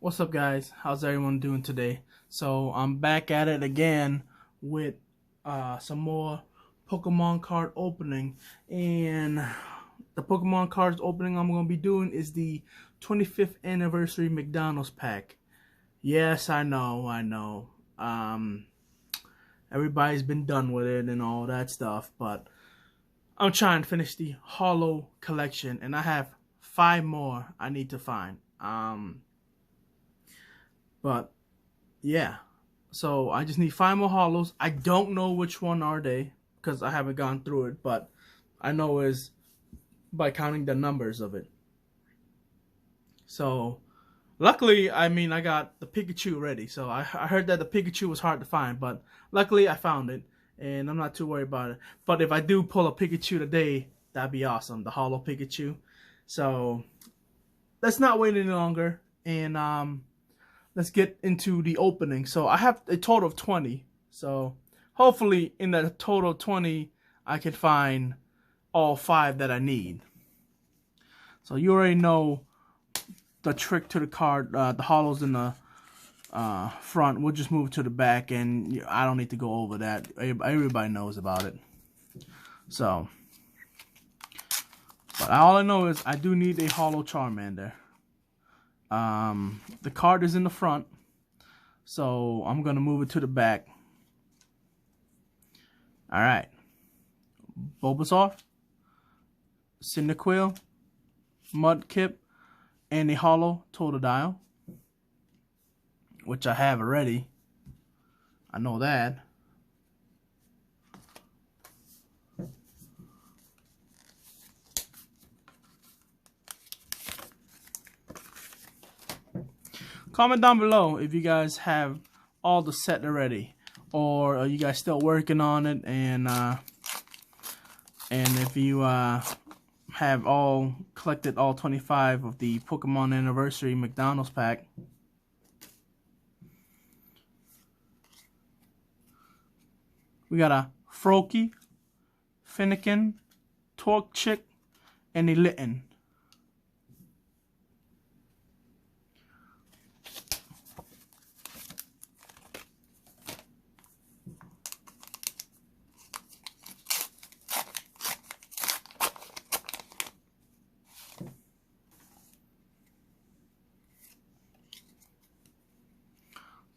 What's up, guys? How's everyone doing today? So I'm back at it again with some more Pokemon card opening, and the Pokemon cards opening I'm gonna be doing is the 25th anniversary McDonald's pack. Yes, I know. Everybody's been done with it and all that stuff, but I'm trying to finish the Holo collection, and I have 5 more I need to find. But yeah, so I just need 5 more Holos. I don't know which one are they because I haven't gone through it, but I know is by counting the numbers of it. So luckily, I got the Pikachu ready. So I heard that the Pikachu was hard to find, but luckily I found it, and I'm not too worried about it. But if I do pull a Pikachu today, that'd be awesome, the Holo Pikachu. So let's not wait any longer, and let's get into the opening. So I have a total of 20. So hopefully in that total of 20, I can find all 5 that I need. So you already know the trick to the card. The Holos in the front. We'll just move to the back, and I don't need to go over that. Everybody knows about it. So, but all I know is I do need a Holo Charmander. The card is in the front, so I'm gonna move it to the back. All right, Bulbasaur, Cyndaquil, Mudkip, and a Holo Totodile, which I have already. I know that. Comment down below if you guys have all the set already, or are you guys still working on it, and if you have all collected all 25 of the Pokemon Anniversary McDonald's pack. We got a Froakie, Finnegan, Torchic, and a Litten.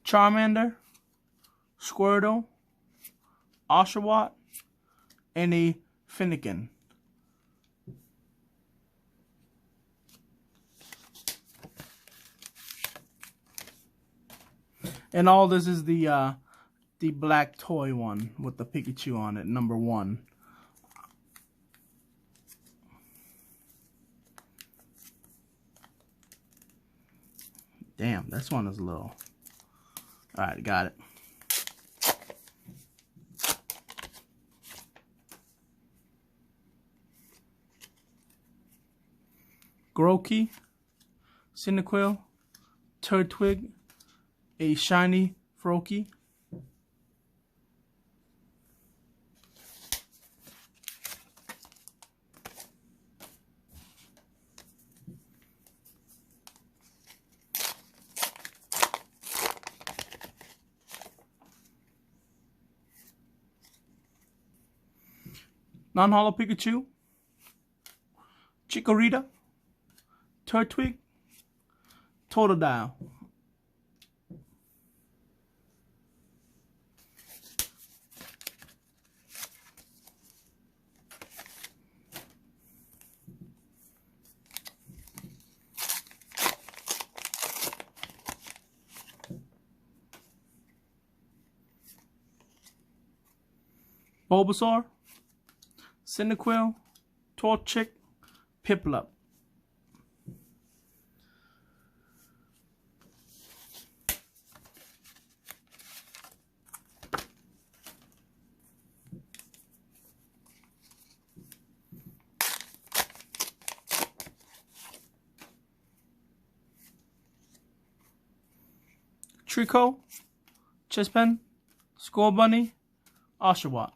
Charmander, Squirtle, Oshawott, and a Finnegan. And all this is the black toy one with the Pikachu on it, number 1. Damn, this one is little. Alright, got it. Grookey, Cyndaquil, Turtwig, a shiny Froakie, non-holo Pikachu, Chikorita, Turtwig, Totodile. Bulbasaur, Cyndaquil, Torchic, Piplup. Trico, Chespin, Scorbunny, Oshawott.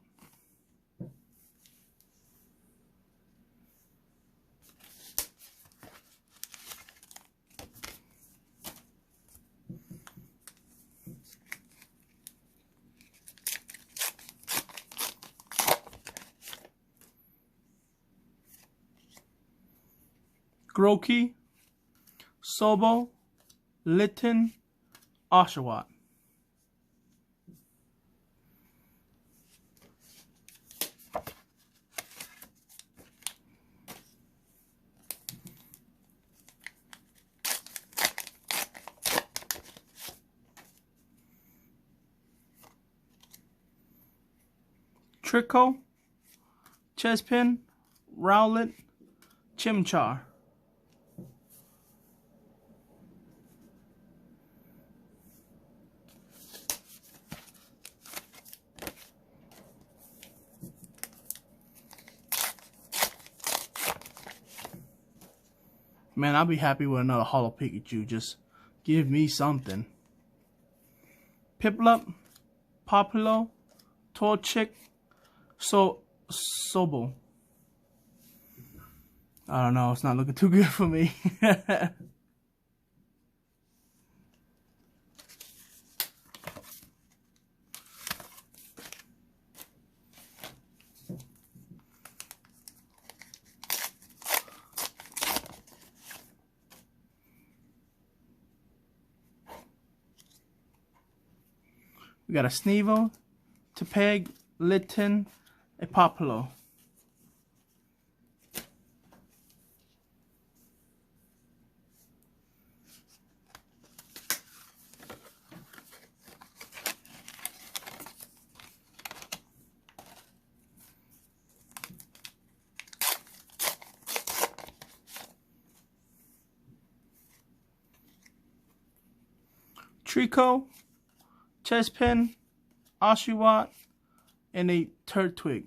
Grookey, Sobo, Litten, Oshawott. Trico, Chespin, Rowlet, Chimchar. Man, I'll be happy with another Holo Pikachu. Just give me something. Piplup, Populo, Torchic, Sobo. I don't know, it's not looking too good for me. We got a Sneevil, Tepeg, Litten, a Populo. Trico, Chespin, Oshawott, and a Turtwig.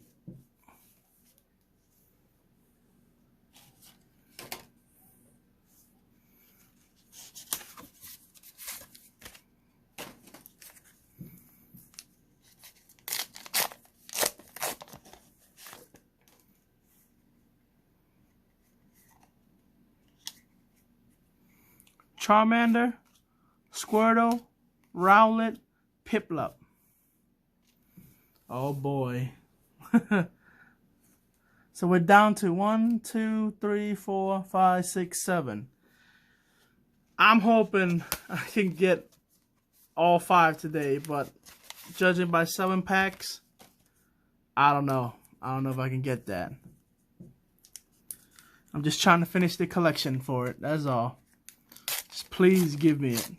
Charmander, Squirtle, Rowlet, Piplup. Oh boy. So we're down to 1, 2, 3, 4, 5, 6, 7. I'm hoping I can get all 5 today, but judging by 7 packs, I don't know. I don't know if I can get that. I'm just trying to finish the collection for it, that's all. Just please give me it.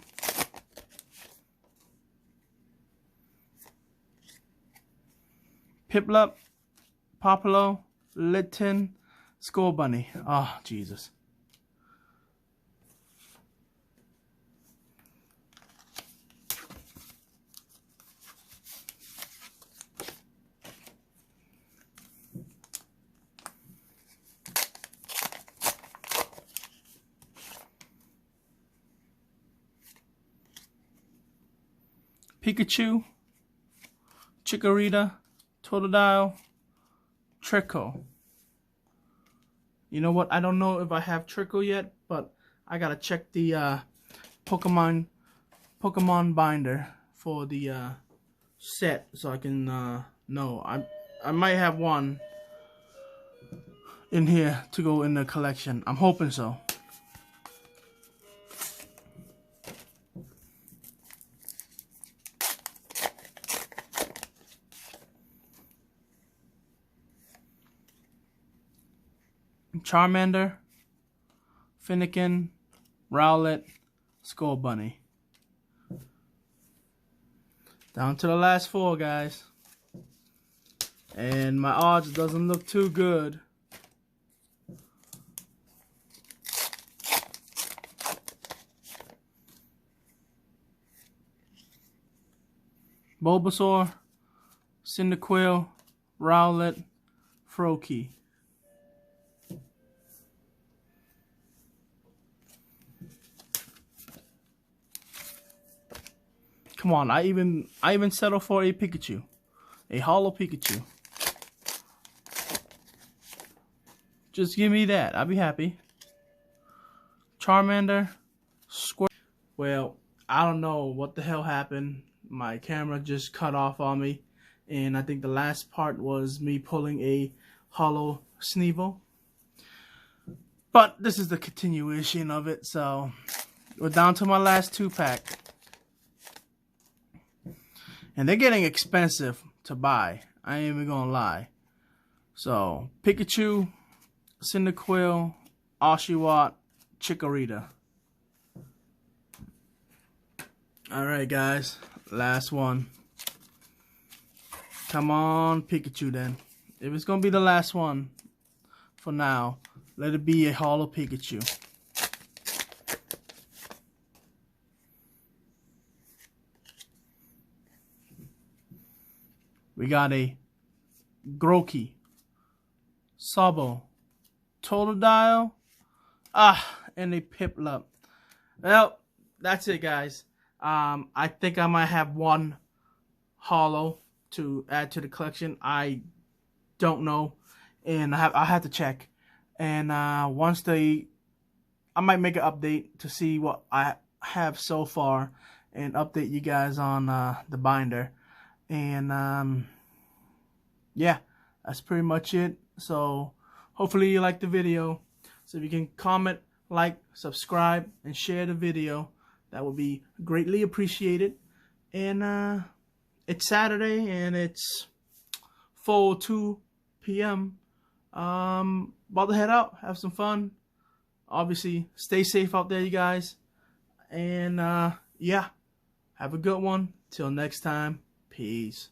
Piplup, Populo, Litten, Scorbunny. Oh, Jesus. Pikachu, Chikorita, Totodile, Trico. You know what? I don't know if I have Trico yet, but I gotta check the Pokemon binder for the set so I can know. I might have one in here to go in the collection. I'm hoping so. Charmander, Finnegan, Rowlet, Scorbunny. Down to the last 4, guys. And my odds doesn't look too good. Bulbasaur, Cyndaquil, Rowlet, Froakie. Come on, I even settled for a Pikachu. A Holo Pikachu. Just give me that. I'll be happy. Charmander. Well, I don't know what the hell happened. My camera just cut off on me. And I think the last part was me pulling a Holo Sneevil. But this is the continuation of it, so we're down to my last 2-pack. And they're getting expensive to buy. I ain't even gonna lie. So, Pikachu, Cyndaquil, Oshawott, Chikorita. Alright guys, last one. Come on, Pikachu then. If it's gonna be the last one for now, let it be a Holo Pikachu. We got a Grookey, Sabo, Totodile, and a Piplup. Well, that's it, guys. I think I might have one Holo to add to the collection. I don't know, and I have to check. And once I might make an update to see what I have so far, and update you guys on the binder. And yeah, that's pretty much it. So hopefully you liked the video. So if you can comment, like, subscribe, and share the video, that would be greatly appreciated. And it's Saturday and it's 4:02 p.m. About to head out, have some fun. Obviously, stay safe out there, you guys. And yeah, have a good one. Till next time, peace.